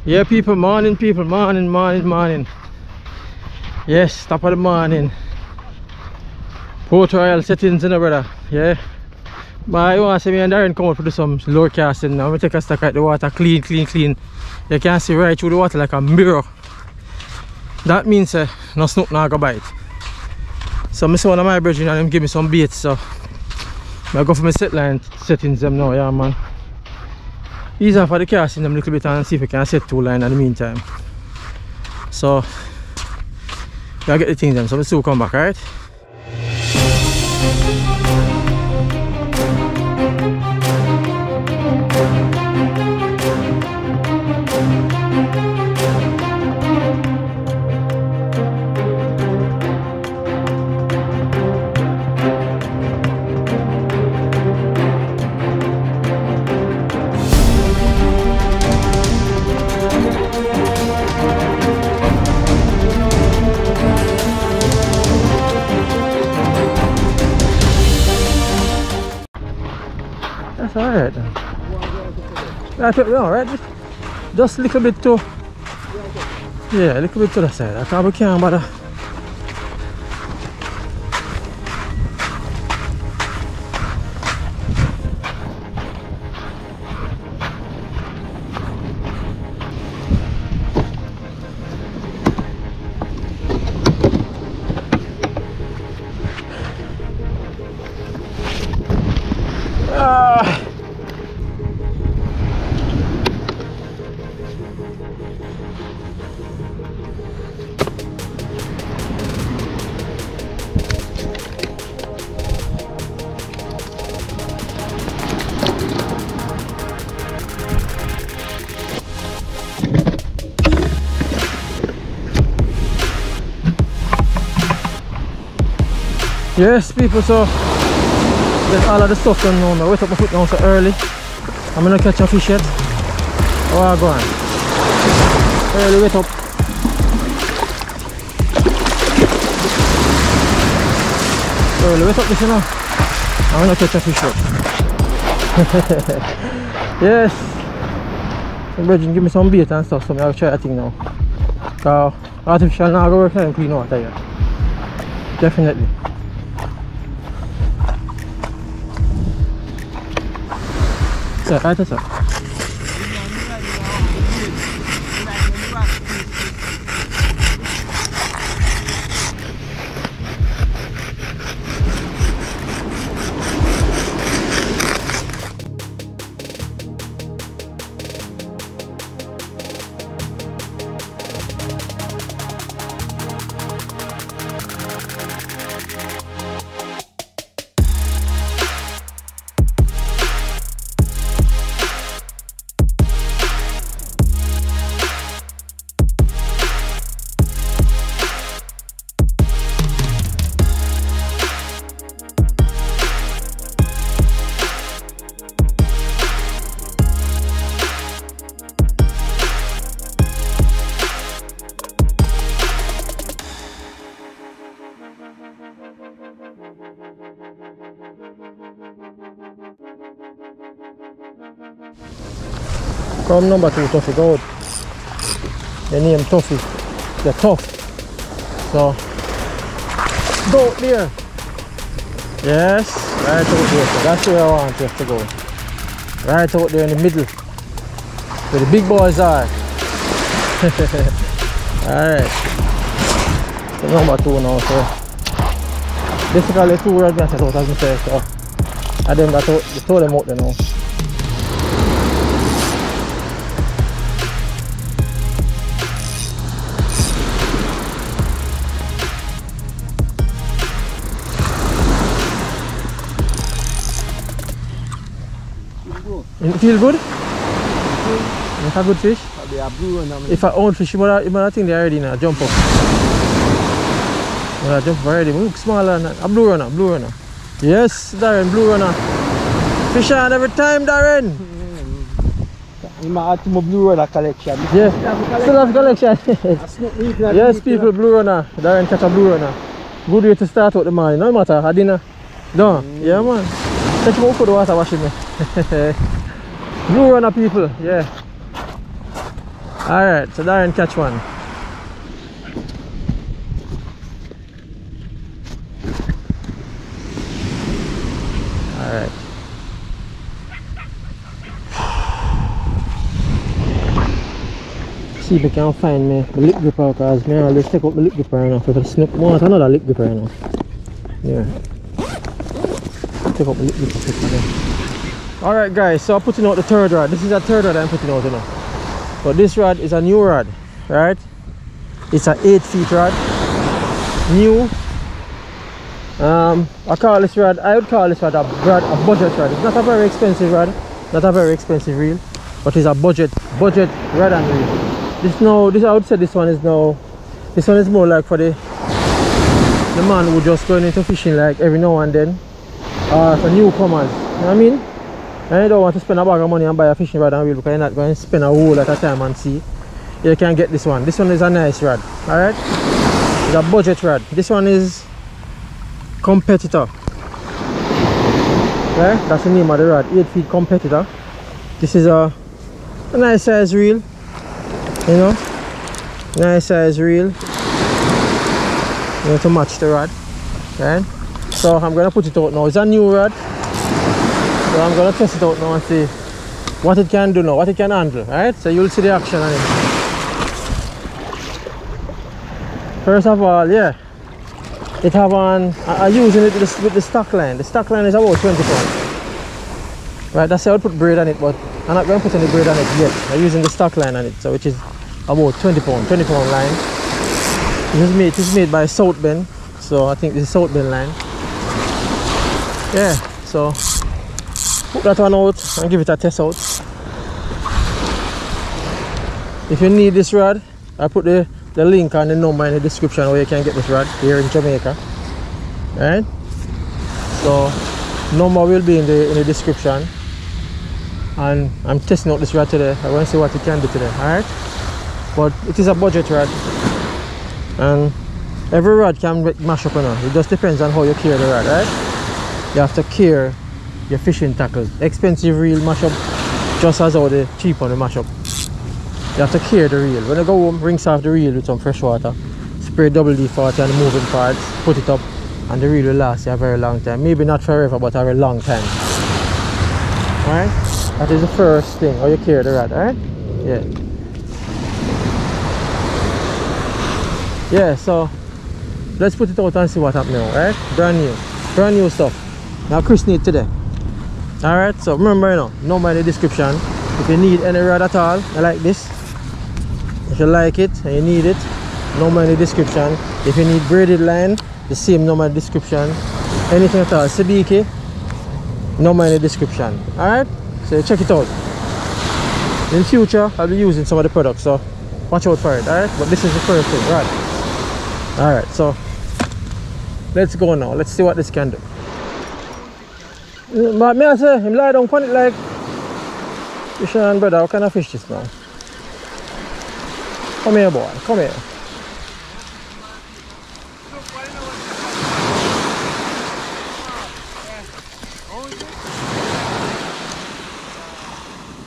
Yeah, people, morning, morning. Yes, top of the morning. Port Royal settings in the brother. Yeah. But I want to see me and Darren come out to do some lower casting now. We take a stack at the water clean. You can see right through the water like a mirror. That means no snook now go bite. So I see one of my brethren and them give me some baits, so I go for my set line settings them now, yeah man. Easy for the casting them a little bit and see if we can set 2 line in the meantime. So I get the things them, so we still come back, right? Alright then. Right up now, right? Just a little bit to, yeah, a little bit to the side. I can't bother. Yes, people, so get all of the stuff done now. I wet up my foot now so early. I'm gonna catch a fish yet. Oh, I go on. Early wet up. Early wet up this, you know. I'm gonna catch a fish yet. Yes. Some brethren give me some bait and stuff, so I'll try that thing now. So artificial now go work and clean water here. Definitely. Sir, right, sir. Come number 2 Toffee, go out. The name Toffee. They're tough. So go out there. Yes, right out there. So that's where I want you to go. Right out there in the middle. Where the big boys are. Alright. So number 2 now, so basically 2 red glasses out as I say, so I them that out, they throw them out there now. You feel good? It's a good fish? If I own fish, you might think they're already now. Jump up. You jump up already. Look smaller. A blue runner. Yes, Darren, blue runner. Fish on every time, Darren. You might add to my blue runner collection. Yes, still have collection. Yes, people, blue runner. Darren catch a blue runner. Good way to start out the morning. No matter, I dinner. No, yeah man. Catch him out for the water washing me. Blue runner people, yeah. Alright, so Darren catch one. Alright. See if I can find me the lip gripper, because I always take out my lip gripper enough. If I snip, I want another lip gripper enough. Yeah. Take out my lip gripper. Alright guys, so I'm putting out the third rod. This is a third rod I'm putting out, you know. But this rod is a new rod, right? It's an 8 feet rod. New. I call this rod, I would call this rod a budget rod. It's not a very expensive rod, not a very expensive reel, but it's a budget rod and reel. This I would say this one is more like for the man who just going into fishing like every now and then, for newcomers. You know what I mean? And you don't want to spend a bag of money and buy a fishing rod and reel, because you're not going to spend a whole lot of time and see. You can get this one. This one is a nice rod. Alright? It's a budget rod. This one is Competitor. Right? That's the name of the rod. 8 feet Competitor. This is a nice size reel. You know? Nice size reel. You know, to match the rod. Right? So I'm gonna put it out now. It's a new rod. So I'm gonna test it out now and see what it can do now, what it can handle. Right? So you'll see the action on it. First of all, yeah. It have on, I'm using it with the stock line. The stock line is about 20 pounds. Right, that's how I would put braid on it, but I'm not going to put any braid on it yet. I'm using the stock line on it, so which is about 20 pound line. It is made by South Bend, so I think this is South Bend line. Yeah, so put that one out and give it a test out. If you need this rod, I put the link and the number in the description where you can get this rod here in Jamaica. Right? So number will be in the description. And I'm testing out this rod today. I want to see what it can do today. Alright? But it is a budget rod. And every rod can mash up, you know. It just depends on how you carry the rod, right? You have to carry your fishing tackle. Expensive reel mash up just as how the cheap one mash up. You have to clear the reel. When you go home, rinse off the reel with some fresh water, spray WD-40 on the moving parts, put it up, and the reel will last you a very long time. Maybe not forever, but a very long time. Alright? That is the first thing, how you clear the rod, alright? Yeah. Yeah, so let's put it out and see what happens now, alright? Brand new stuff. Now Chris need today. Alright, so remember, you know, number in the description. If you need any rod at all, like this. If you like it and you need it, number in the description. If you need braided line, the same number in the description. Anything at all, Siddiqui, number in the description. Alright? So check it out. In future, I'll be using some of the products, so watch out for it, alright? But this is the first thing, right? Alright, so let's go now. Let's see what this can do. But me I say, him lie down on it like fish and brother, how can I fish this now? Come here boy, come here.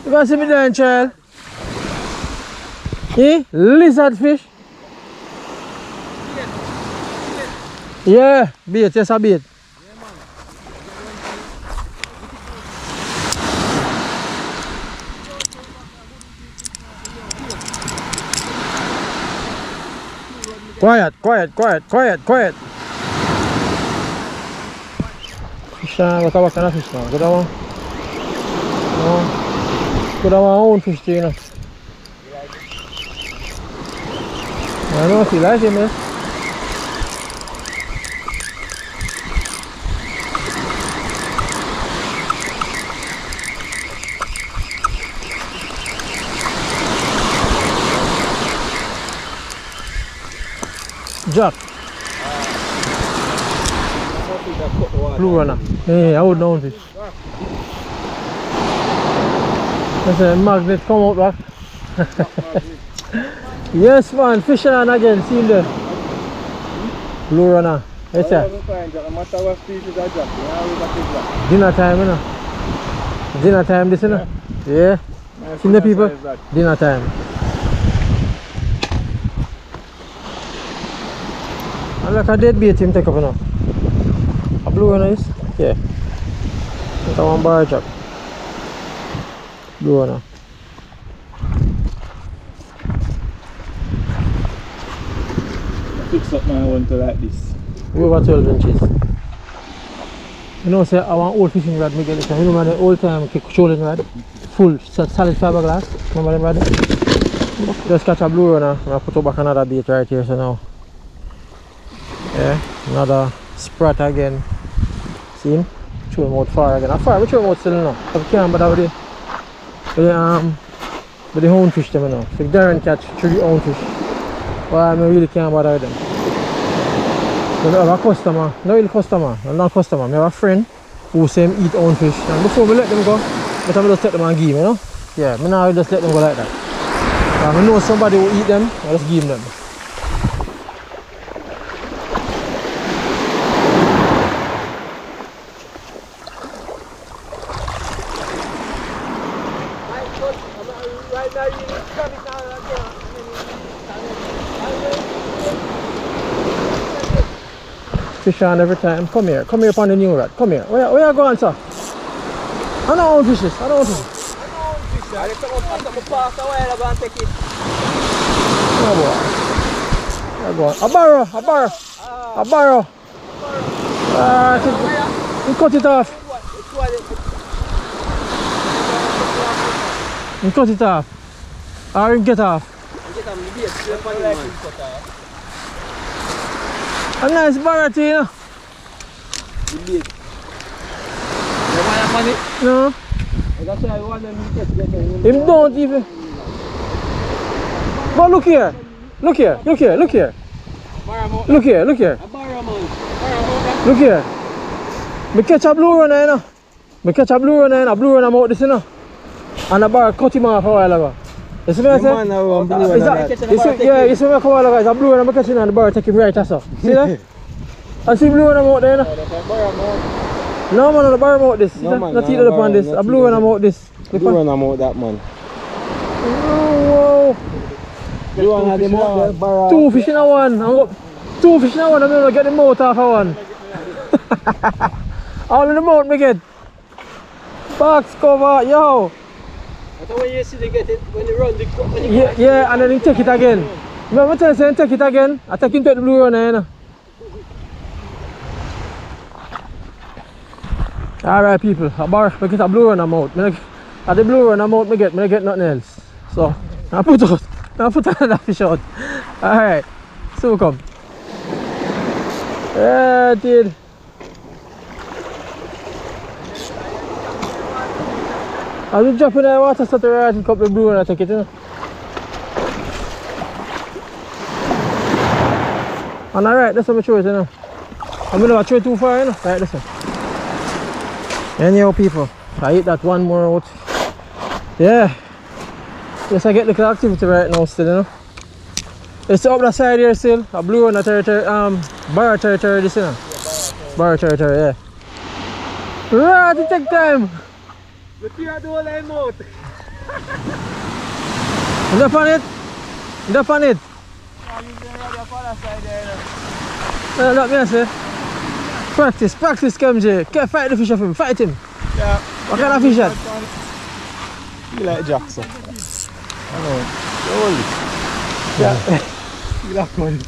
You gonna see me there, child? Eh? Lizard fish? Yeah, bait, yes a bait. Quiet. Fish what kind of fish now? Good one. No. Good one own fish too, you know. I know if you like him, eh? Jack. Blue runner. Hey, I would know this. That's a magnet come out back. Yes man, fishing on again, see him there. Blue runner. Yes sir. Dinner time, you know. Dinner time this, you know. Yeah. See the people? Dinner time. And like a dead bait him take up now. A blue one is? Yeah. That's one bar chop. Blue one now. Fix up my one to like this. Over 12 inches. You know, say I want old fishing rod, me get it. You remember the old time trolling rod? Full, solid fiberglass. Remember them rod? Just catch a blue runner and I put up back another bait right here, so now. Yeah, another sprat again. See him? Throw him out far again. How far? We throw him out still now. I can't bother with the houndfish them now. So if Darren catch 3 houndfish, well, I really can't bother with them. So I have a customer, not really customer, I'm not a customer, I have a friend who say him eat houndfish. And before we let them go, but I just take them and give them, you know? Yeah, I now just let them go like that. I know somebody who eat them, I just give them. Fish on every time. Come here upon the new rod. Come here. Where you going, sir? I don't own fishes. I don't own fishes. I come pass a while ago and take it. No boy. A barrow. You cut it off. You cut it off. Or you get off. A nice barrow to you know. No. Him don't even. But look here. Look here. Look here. Me catch a blue runner, you know. A blue runner out this, you know. And a bar cut him off a while ago. You see me I say? Yeah, you see me a while ago. It's a blue runner, I catch him and the bar take him right as so. See that? I see blue runner out there, you know. No man, on the bar out this. No, man, not eat it upon this. A blue runner out this. Blue runner out that man. Oh, You want to have them out there, bar. 2 fish in a one. I'm going to get the mouth off of one. All in the mouth me get. Box cover, yo. That's when you see they get it, when they run the yeah, and then you take it again. Remember tell you take it again? I take into the blue runner, you know. Alright people, I get a blue runner mouth. At the blue runner mouth me get nothing else. So I put another fish out. Alright, so come. Yeah, dude. I'll be dropping the water starter right and couple of blue and I take it, you know. And alright, that's how I throw it, you know. I'm gonna throw it too far, you know. Right, listen. Anyhow, people, I hit that one more out. Yeah. Yes, I get the activity right now still, you know. It's up the side here still. A blue on the territory, bar territory, this, you know. Bar territory, yeah. Right, it take time. Look here, do all them out. Is that on it? Is that on it? Look, me I say. Practice, KMJ. Fight the fish of him, fight him. Yeah. What kind of fish that? You like Jackson. I know. Yeah. You like money.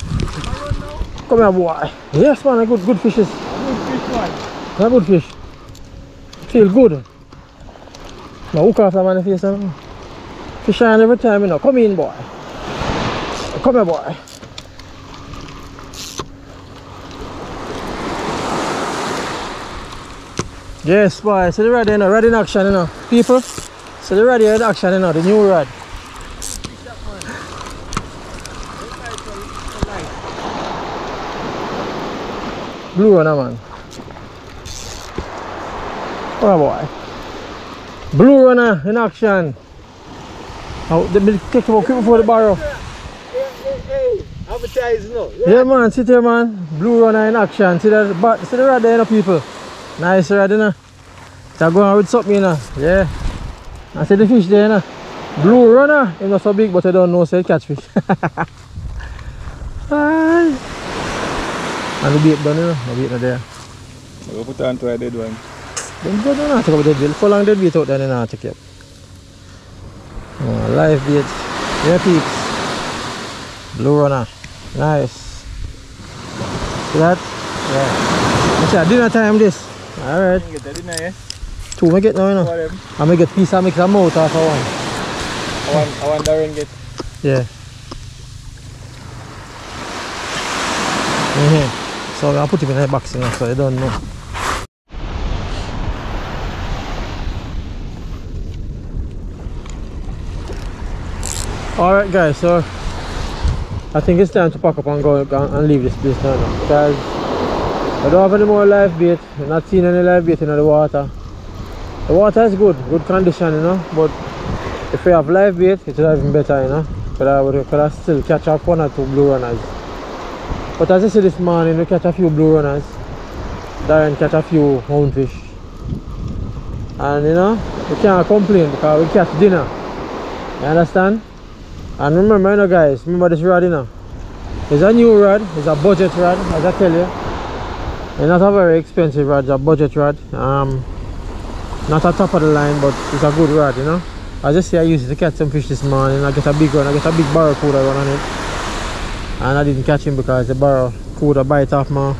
Come here, boy. Yes, man, good fishes. Good fish, man. Good fish. Feel good. Now hook off the man face. Fish on every time, you know. Come in, boy. Come here, boy. Yes, boy. So the rod, you know, rod in action, you know. People. So the rod in action, you know, the new rod. Blue runner, man. Oh boy. Blue runner in action. Oh, they take him out quick before the barrow. Hey, advertise now. Yeah, man, sit here, man. Blue runner in action. See the rod there, you know, people. Nice rod, you know. They're going with something, you know. Yeah. I see the fish there, you know. Blue runner. It's not so big, but I don't know, so it catch fish. Hi. And the bait done, you know? The bait not there. I go put on to a dead one. Don't go down take up dead bait. For long dead bait out there, then I take it. Oh, live bait. Yeah, peeps. Blue runner. Nice. See that? Yeah. It's dinner time this. Alright. You get that dinner, yeah? Two I get now, you know. I'm gonna get piece and mix a mouth off of one. I want Darren get. Yeah. So I'll put him in the box, you know, so I don't know. Alright guys, so I think it's time to pack up and go and leave this place now, because I don't have any more live bait. I'm not seeing any live bait in the water. The water is good condition, you know, but if we have live bait, it's even better, you know. Could I still catch up 1 or 2 blue runners. But as I said this morning, we catch a few blue runners. Darren catch a few houndfish. And you know, we can't complain because we catch dinner. You understand? And remember, you know, guys, remember this rod, you know. It's a new rod, it's a budget rod, as I tell you. It's not a very expensive rod, it's a budget rod. Not a top of the line, but it's a good rod, you know. As I say, I used it to catch some fish this morning. I get a big one, I get a big barracuda run on it. And I didn't catch him because the barracuda bite off my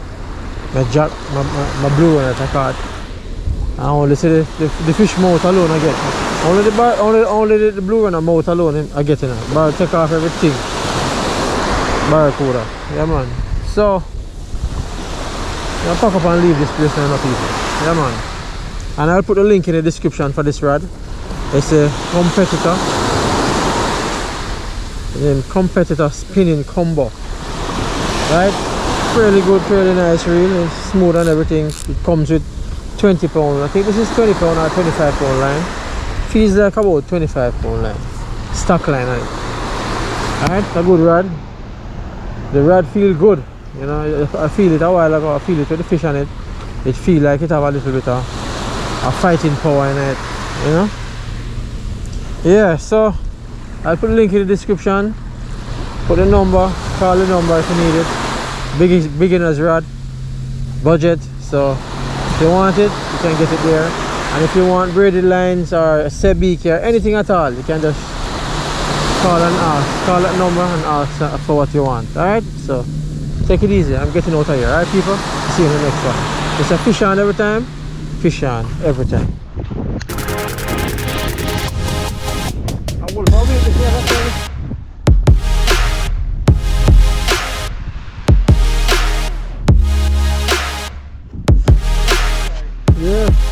blue one that I caught. I only see the fish mouth alone I get. Only the blue one mouth alone I get, you know. But take off everything. Barracuda. Yeah man. So I'll pack up and leave this place now, people. Yeah man. And I'll put a link in the description for this rod. It's a competitor. Competitor spinning combo. Right? Fairly good, fairly nice reel. It's smooth and everything. It comes with 20 pound. I think this is 20 pound or 25 pound line. Feels like about 25 pound line. Stock line. Alright, a good rod. The rod feels good. You know, I feel it a while ago. I feel it with the fish on it. It feels like it have a little bit of a fighting power in it. You know? Yeah, so I'll put a link in the description. Put the number, call the number if you need it. Beginner's rod, budget. So if you want it, you can get it there. And if you want braided lines or a sebeak or anything at all, you can just call and ask. Call that number and ask for what you want. Alright, so take it easy. I'm getting out of here. Alright people, see you in the next one. It's a fish on every time, fish on every time. Yeah.